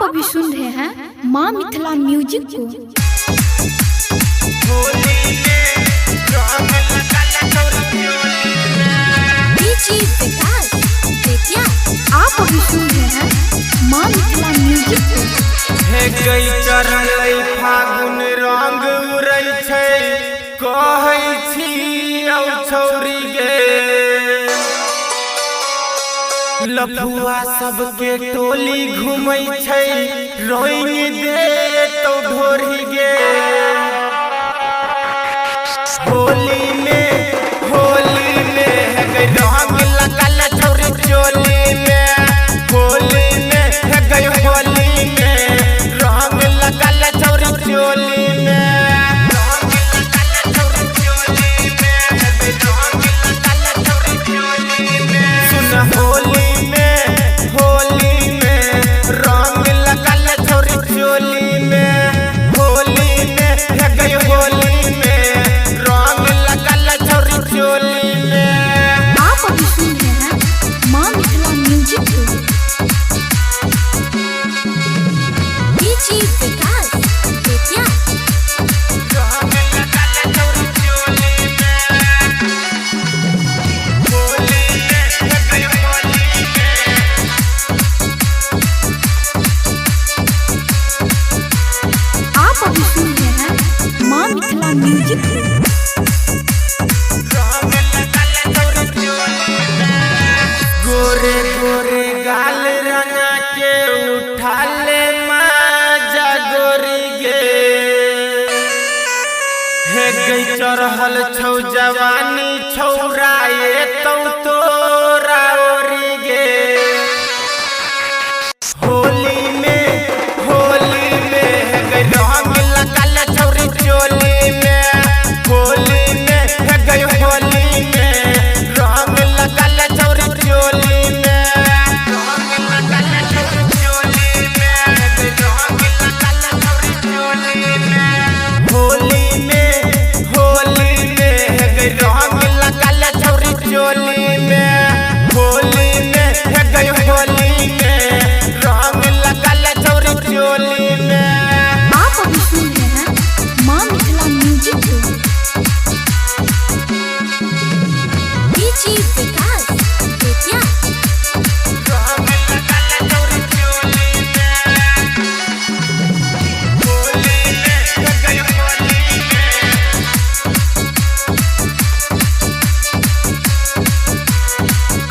आप अभी सुन रहे हैं माँ मिथिला म्यूजिक को। आप अभी सुन रहे हैं माँ मिथिला म्यूजिक को। हे गई चरण फागुन रंग उड़ै छै कहै छी औ छौरी गे लफुआ सबके टोली घूमै छै रोइंग दे तो ढोरी गे होली में है गई रंग लगल छौरी चोली में होली में है गई होली में रंग लगल छौरी चोली में सुन होली में रंग लगल छौरी चोली में होली में है गई होली में रंग लगल छौरी चोली में। आप अभी सुन रहे हैं माँ मिथिला म्यूजिक को। आप अभी सुन रहे हैं माँ मिथिला म्यूजिक को। गोरे गोरे गाल रंगा के उठा ले माजा गोरी गे हे गई चढ़ल छौ जवानी छौराए तो तोरा ओरी गे होली में है गई रंग लगल छौरी चोली में होली में है गई होली में रंग लगल छौरी चोली में रंग लगल छौरी चोली में है गई रंग लगल छौरी चोली में होली में है गई रंग लगल छौरी चोली में होली में है गई होली में रंग लगल छौरी चोली में। आप अभी सुन रहे हैं माँ मिथिला म्यूजिक को।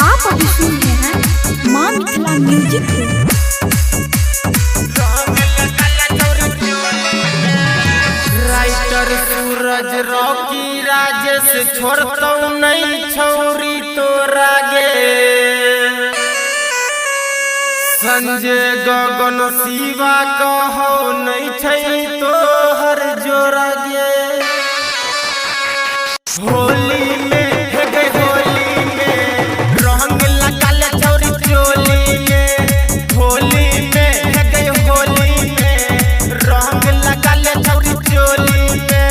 आप अभी सुन रहे हैं माँ मिथिला म्यूजिक को। राइटर सूरज रॉकी राजेश छोड़तौ नहीं छौरी तोरा गे संजय गगन शिवा कहो नहीं छै तोहर जोरा गे होली में है गई होली में रंग लगल छौरी चोली में होली में है गई होली में रंग लगल छौरी चोली में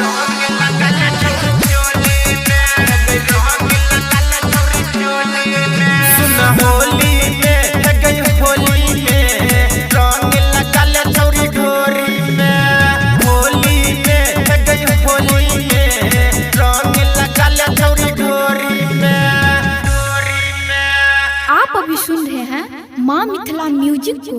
रंग लगल छौरी चोली में है गई रंग लगल छौरी चोली में सुन होली में है गई होली में रंग लगल छौरी ढोरी में होली में है गई होली में रंग लगल छौरी ढोरी में। आप अभी सुन रहे हैं माँ मिथिला म्यूजिक को।